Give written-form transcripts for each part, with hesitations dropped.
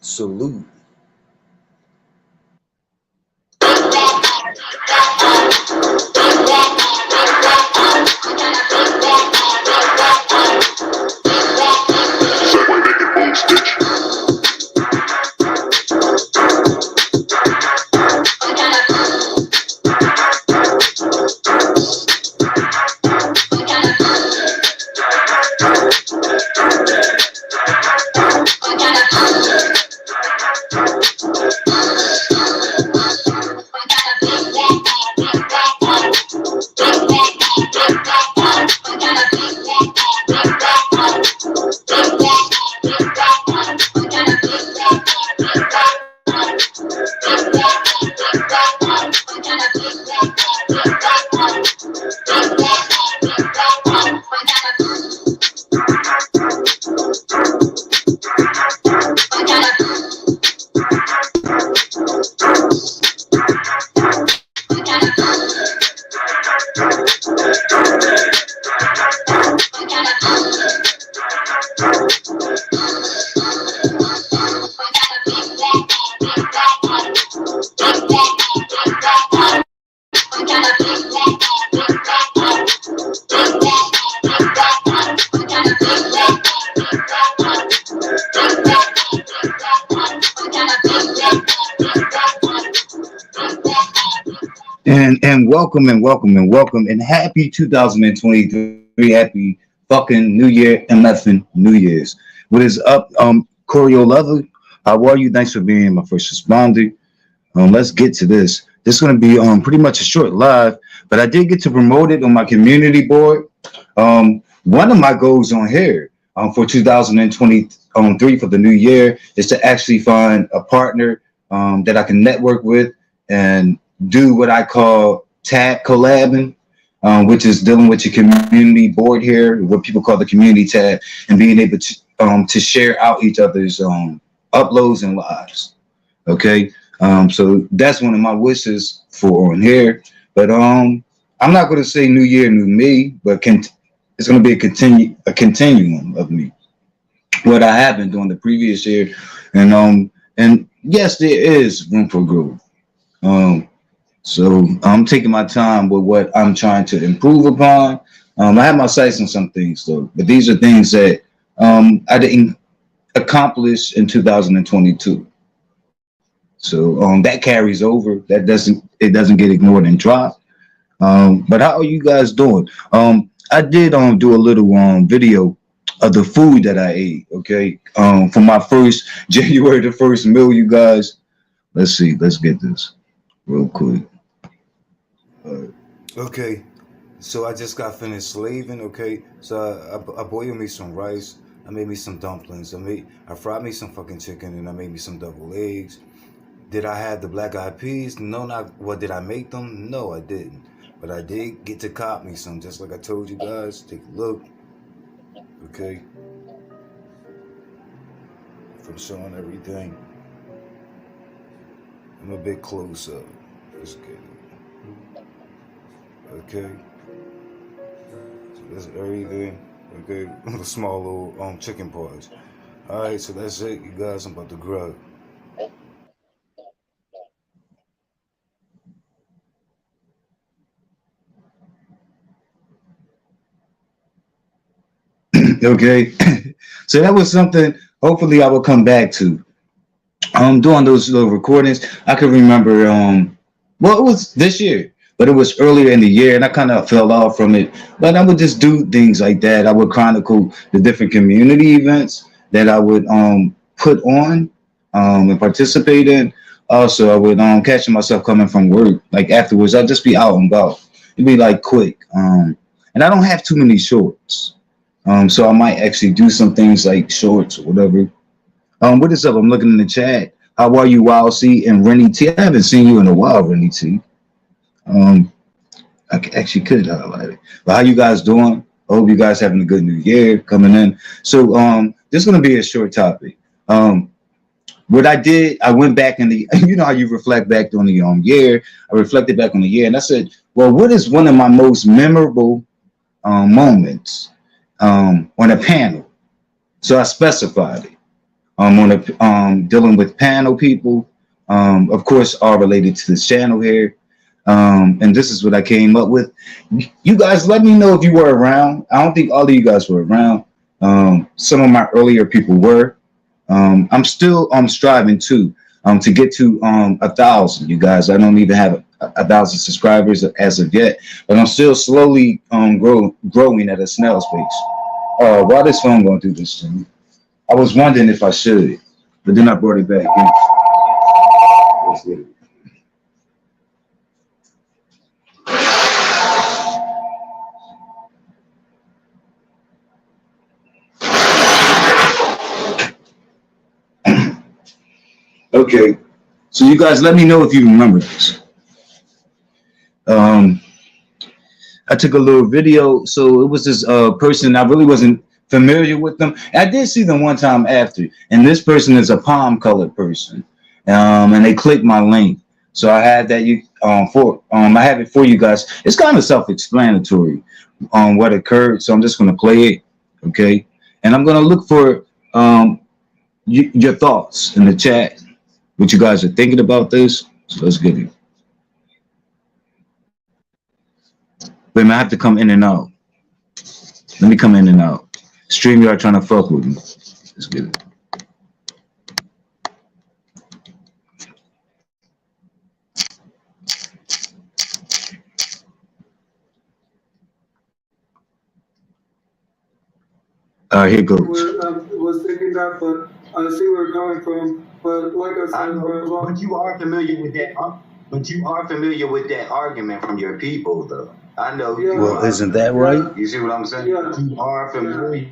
Salute. And welcome and welcome and welcome and happy 2023. Happy fucking New Year and nothing New Year's. What is up? Corey Lovely. How are you? Thanks for being my first responder. Let's get to this. This is going to be pretty much a short live, but I did get to promote it on my community board. One of my goals on here for 2023 for the new year is to actually find a partner that I can network with and do what I call tab collabing, which is dealing with your community board here, what people call the community tab, and being able to share out each other's uploads and lives. Okay, so that's one of my wishes for on here. But I'm not going to say new year, new me, but it's going to be a continuum of me. What I have been doing the previous year, and yes, there is room for growth. So I'm taking my time with what I'm trying to improve upon. I have my sights on some things though, but these are things that I didn't accomplish in 2022. So that carries over. It doesn't get ignored and dropped. But how are you guys doing? I did do a little video of the food that I ate. Okay, for my first January the 1st meal, you guys. Let's see. Let's get this real quick. Okay, so I just got finished slaving. Okay, so I boiled me some rice. I made me some dumplings. I fried me some fucking chicken, and I made me some double eggs. Did I have the black eyed peas? No, not what. Did I make them? No, I didn't. But I did get to cop me some, just like I told you guys. Take a look. Okay, from showing everything. I'm a bit close up. Let's get it. Okay, so that's everything. Okay, the small little chicken parts. All right, so that's it, you guys. I'm about to grub. Okay, so that was something. Hopefully, I will come back to. Doing those little recordings. I can remember. Well, it was this year. but it was earlier in the year and I kind of fell off from it. But I would just do things like that. I would chronicle the different community events that I would put on and participate in. Also, I would catching myself coming from work. Like afterwards, I'd just be out and about. It'd be like quick. And I don't have too many shorts. So I might actually do some things like shorts or whatever. What is up? I'm looking in the chat. How are you, Wild C and Rennie T? I haven't seen you in a while, Rennie T. Um, actually could highlight it. But how you guys doing? I hope you guys having a good new year coming in. So this is gonna be a short topic. What I did, I went back in the you know how you reflect back on the year. I reflected back on the year and I said, well, what is one of my most memorable moments on a panel? So I specified it. On a dealing with panel people, of course, all related to this channel here. And this is what I came up with. You guys, let me know if you were around. I don't think all of you guys were around. Some of my earlier people were. I'm still striving to get to 1,000. You guys, I don't even have a 1,000 subscribers as of yet, but I'm still slowly growing at a snail's pace. Why this phone going to do this to me? I was wondering if I should, but then I brought it back in. Let's get it. Okay, so you guys let me know if you remember this. I took a little video. So it was this person, I really wasn't familiar with them. I did see them one time after, and this person is a palm colored person. And they clicked my link. So I had that I have it for you guys. It's kind of self-explanatory on what occurred. So I'm just gonna play it, okay? And I'm gonna look for your thoughts in the chat, what you guys are thinking about this. So let's get it. Wait a minute, I have to come in and out. Let me come in and out. StreamYard trying to fuck with me. Let's get it. All right, here goes. Was thinking that, but I see where you're coming from. But like I said, but you are familiar with that. But you are familiar with that argument from your people, though. I know. Yeah. Well, isn't that right? You see what I'm saying? Yeah. You are familiar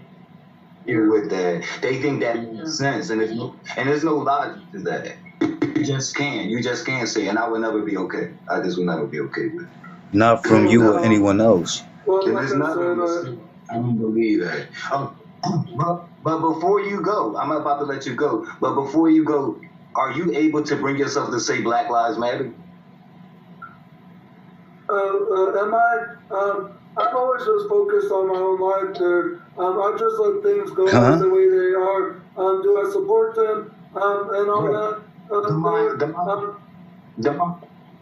with that. They think that makes sense, and there's no logic to that. You just can't say, and I would never be okay. I just would never be okay with it. Not from you or anyone else. Well, like I don't believe that. But before you go, I'm about to let you go. But before you go, are you able to bring yourself to say Black Lives Matter? Am I? I'm always just focused on my own life there. I just let things go the way they are. Do I support them? And all that.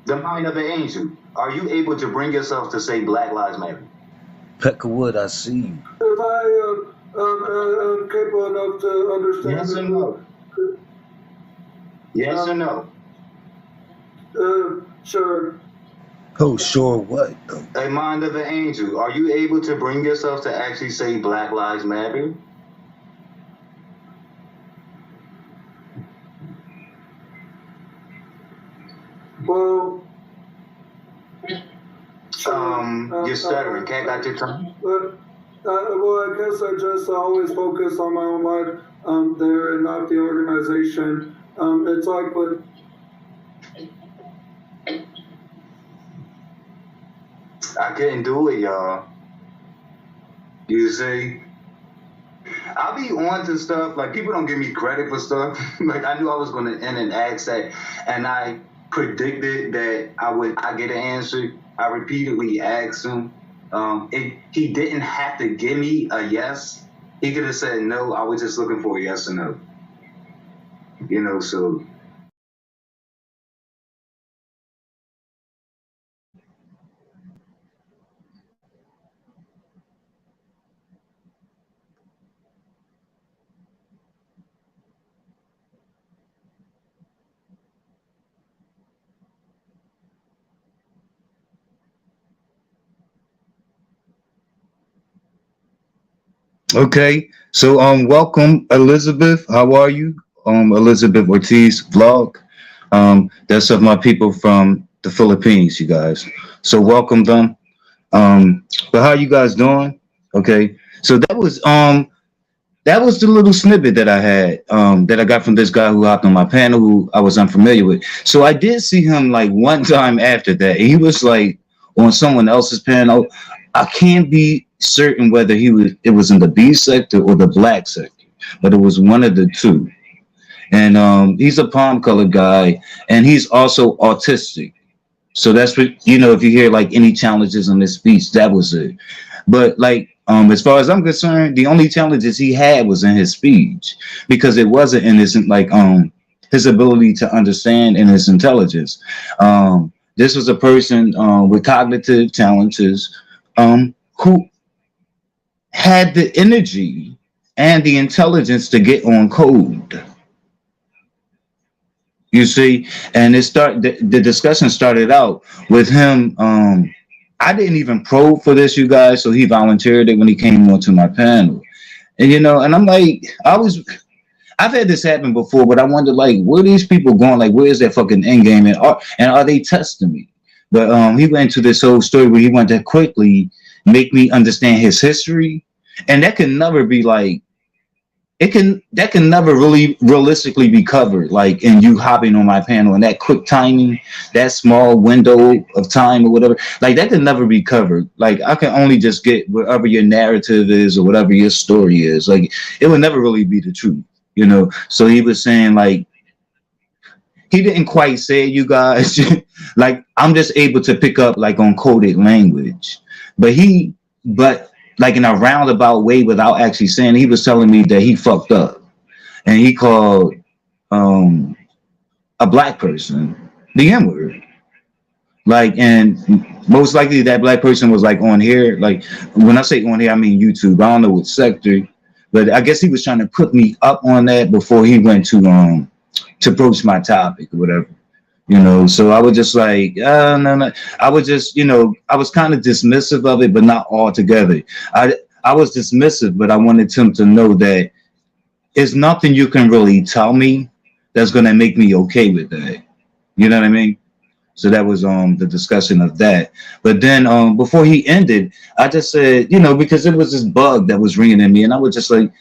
The mind of an angel. Are you able to bring yourself to say Black Lives Matter? Peckerwood, I see you. If I am capable enough to understand. Yes or no? Yes or no? Sure. Oh, sure what? A mind of an angel. Are you able to bring yourself to actually say Black Lives Matter? Well, you're stuttering. Can't got your tongue. Well, I guess I just always focus on my own life there and not the organization. It's like, but I couldn't do it, y'all. You see? I'll be on to stuff, like people don't give me credit for stuff. Like I knew I was gonna end and ask that, and I predicted that I get an answer. I repeatedly asked him. He didn't have to give me a yes. He could have said no. I was just looking for a yes or no. You know, so. Okay. So welcome Elizabeth. How are you? Elizabeth Ortiz vlog. That's of my people from the Philippines, you guys. So welcome them. But how you guys doing? Okay. So that was the little snippet that I had that I got from this guy who hopped on my panel who I was unfamiliar with. So I did see him like one time after that. He was like on someone else's panel. I can't be certain whether it was in the B sector or the black sector, but it was one of the two. And he's a palm colored guy, and he's also autistic. So that's what if you hear like any challenges on this speech, that was it. But like as far as I'm concerned, the only challenges he had was in his speech because it wasn't in his like his ability to understand and his intelligence. This was a person with cognitive challenges who had the energy and the intelligence to get on code. You see, and the discussion started out with him. I didn't even probe for this, you guys, so he volunteered it when he came onto my panel. And and I'm like, I've had this happen before, but I wonder like where these people going? Like, where's their fucking end game and are they testing me? But he went into this whole story where he wanted to quickly make me understand his history. And that can never be like that can never really realistically be covered like in you hopping on my panel and that quick timing, that small window of time or whatever, like that can never be covered. Like I can only just get whatever your narrative is or whatever your story is. Like it would never really be the truth. So he was saying like he didn't quite say it, you guys. Like I'm just able to pick up like on coded language, but like in a roundabout way without actually saying, he was telling me that he fucked up and he called a black person the N-word. Like, and most likely that black person was like on here. Like when I say on here, I mean YouTube. I don't know what sector, but I guess he was trying to put me up on that before he went to broach my topic or whatever. So I was just like, no. I was just, I was kind of dismissive of it, but not altogether. I was dismissive, but I wanted him to know that it's nothing you can really tell me that's going to make me okay with that. You know what I mean? So that was the discussion of that. But then before he ended, I just said, because it was this bug that was ringing in me, and I was just like,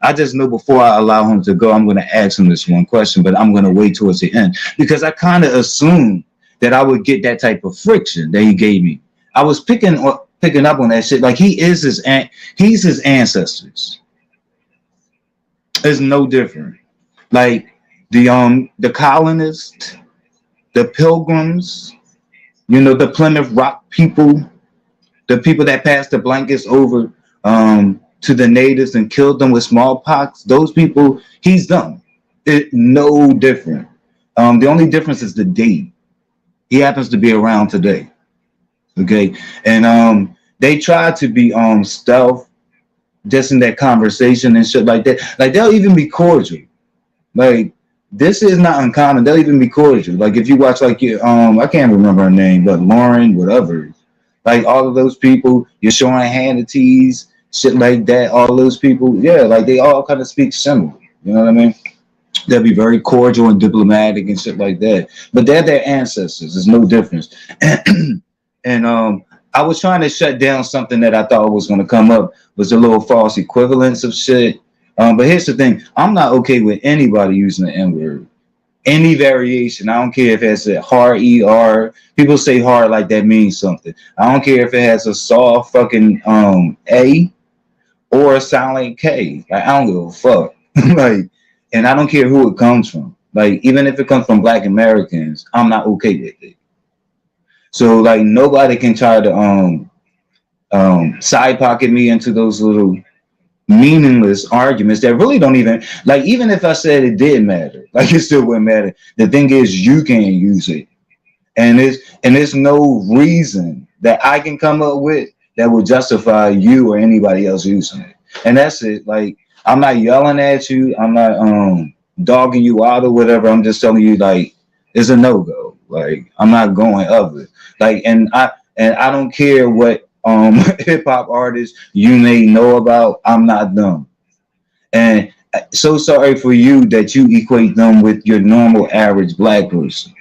I just know before I allow him to go, I'm going to ask him this one question, but I'm going to wait towards the end because I kind of assumed that I would get that type of friction that he gave me. I was picking up on that shit. Like he's his ancestors. It's no different. Like the colonists, the pilgrims, the Plymouth Rock people, the people that passed the blankets over to the natives and killed them with smallpox, those people, he's them. No different. The only difference is the date. He happens to be around today. Okay. And they try to be stealth just in that conversation and shit like that. Like they'll even be cordial. Like this is not uncommon. They'll even be cordial. Like if you watch like I can't remember her name, but Lauren, whatever. Like all of those people, you're showing Hannity's, shit like that, all those people, yeah, like they all kind of speak similar. You know what I mean? They'll be very cordial and diplomatic and shit like that. But they're their ancestors. There's no difference. And I was trying to shut down something that I thought was going to come up was a little false equivalence of shit. But here's the thing. I'm not okay with anybody using the N-word. Any variation. I don't care if it's a hard ER. People say hard like that means something. I don't care if it has a soft fucking A or a silent K. Like, I don't give a fuck. Like, and I don't care who it comes from. Like, even if it comes from Black Americans, I'm not okay with it. So, like, nobody can try to side pocket me into those little meaningless arguments that really don't even, like, even if I said it did matter, like, it still wouldn't matter. The thing is, you can't use it. And there's no reason that I can come up with that would justify you or anybody else using it. And that's it. Like, I'm not yelling at you. I'm not dogging you out or whatever. I'm just telling you, like, it's a no-go. Like, I'm not going of it. Like, and I don't care what hip hop artists you may know about. I'm not them. And so sorry for you that you equate them with your normal average black person.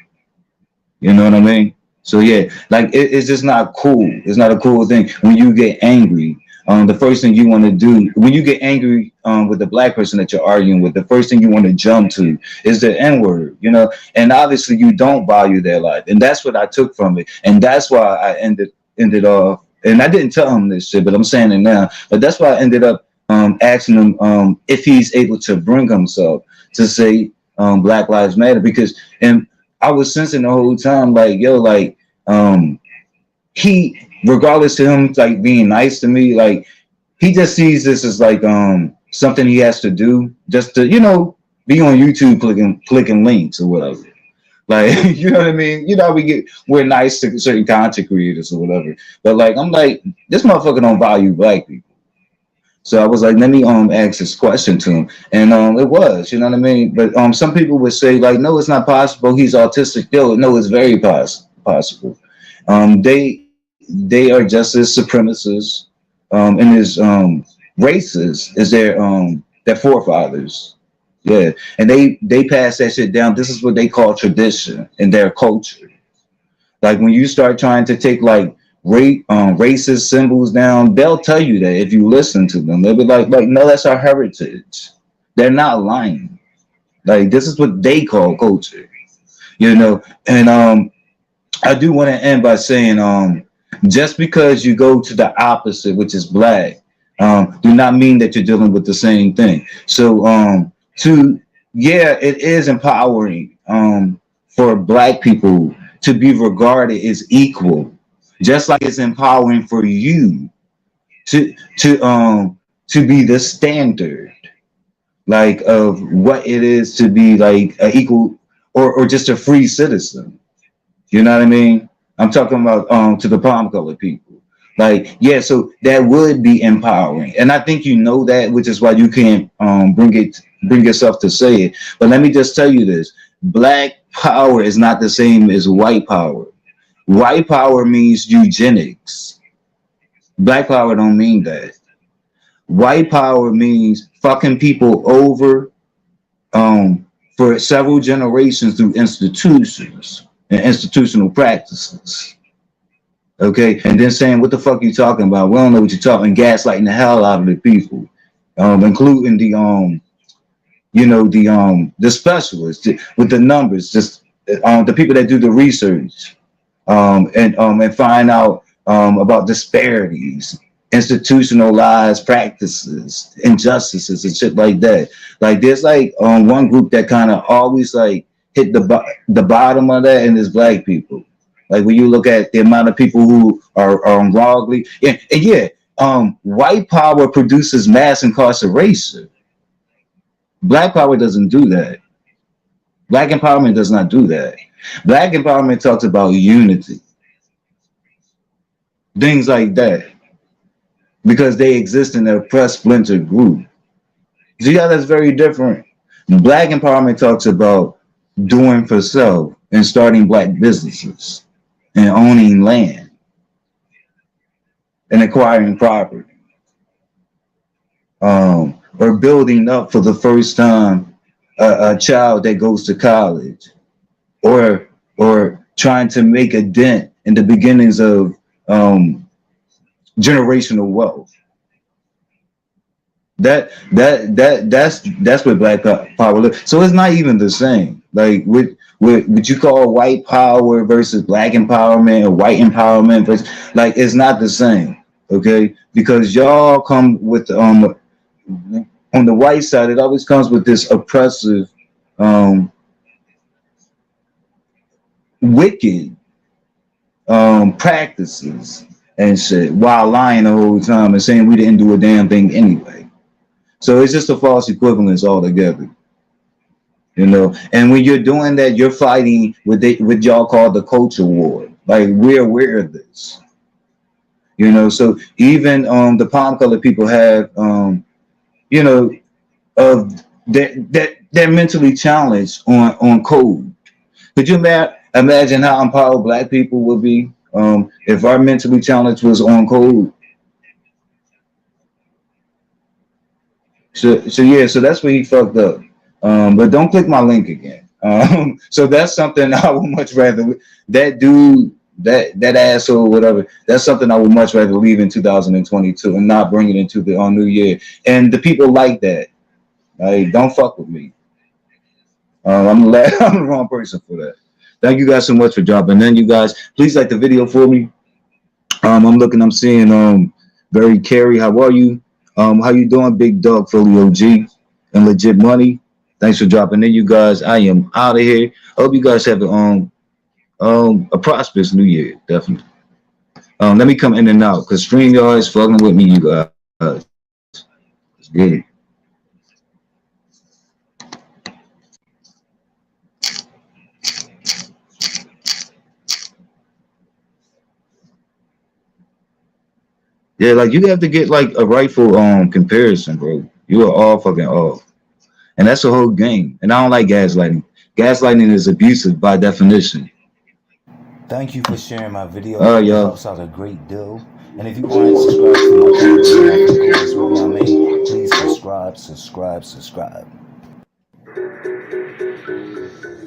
You know what I mean? So yeah, like it's just not cool. It's not a cool thing when you get angry. The first thing you want to do when you get angry with the black person that you're arguing with, the first thing you want to jump to is the N word. You know, and obviously you don't value their life, and that's what I took from it, and that's why I ended off. And I didn't tell him this shit, but I'm saying it now. But that's why I ended up asking him if he's able to bring himself to say Black Lives Matter, because and I was sensing the whole time, like, yo, like, he, regardless to him, like, being nice to me, like, he just sees this as, like, something he has to do just to, you know, be on YouTube clicking links or whatever. Like, you know what I mean? You know, we're nice to certain content creators or whatever. But, like, I'm like, this motherfucker don't value black people. So I was like, let me ask this question to him, and it was, you know what I mean. But some people would say like, no, it's not possible. He's autistic. Yo, no, it's very possible. They are just as supremacists and as racist as their forefathers. Yeah, and they pass that shit down. This is what they call tradition in their culture. Like when you start trying to take like racist symbols down, they'll tell you that if you listen to them. They'll be like, no, that's our heritage. They're not lying. Like this is what they call culture, you know. And I do want to end by saying, just because you go to the opposite, which is black, do not mean that you're dealing with the same thing. So it is empowering for black people to be regarded as equal, just like it's empowering for you to be the standard, like of what it is to be like a equal or just a free citizen. You know what I mean? I'm talking about to the palm colored people. Like, yeah, so that would be empowering. And I think you know that, which is why you can't bring yourself to say it. But let me just tell you this. Black power is not the same as white power. White power means eugenics. Black power don't mean that. White power means fucking people over for several generations through institutions and institutional practices. Okay, and then saying, what the fuck are you talking about? We don't know what you're talking, gaslighting the hell out of the people, including the the specialists with the numbers, just the people that do the research, and find out about disparities, institutionalized practices, injustices, and shit like that. Like there's like one group that kind of always like hit the bottom of that, and it's black people. Like when you look at the amount of people who are wrongly, white power produces mass incarceration. Black power doesn't do that. Black empowerment does not do that. Black empowerment talks about unity, things like that, because they exist in an oppressed splinter group. See how that's very different? Black empowerment talks about doing for self and starting black businesses and owning land and acquiring property, or building up for the first time a child that goes to college, or trying to make a dent in the beginnings of generational wealth. That's what black power looks. So it's not even the same. Like what you call white power versus black empowerment, or white empowerment versus, like, it's not the same. Okay, because y'all come with on the white side, it always comes with this oppressive, wicked practices and shit, while lying the whole time and saying we didn't do a damn thing anyway. So it's just a false equivalence altogether, you know. And when you're doing that, you're fighting with what y'all call the culture war. Like, we're aware of this, you know. So even the palm colored people have you know, of that they're mentally challenged on code. Could you imagine how empowered black people would be If our mentally challenged was on code, so yeah, so that's where he fucked up. But don't click my link again. So that's something I would much rather that dude, that asshole, whatever. That's something I would much rather leave in 2022 and not bring it into the New Year. And the people like that. Like, don't fuck with me. I'm the wrong person for that. Thank you guys so much for dropping in. You guys, please like the video for me. I'm seeing Barry Carey. How are you? How you doing, Big Dog Philly OG and Legit Money? Thanks for dropping in, you guys. I am out of here. Hope you guys have a prosperous New Year, definitely. Let me come in and out because StreamYard is fucking with me, you guys. It's good. Yeah, like you have to get like a rightful comparison, bro. You are all fucking off. And that's the whole game. And I don't like gaslighting. Gaslighting is abusive by definition. Thank you for sharing my video. All right, It y'all. helps out a great deal. And if you want to subscribe to my channel, please subscribe.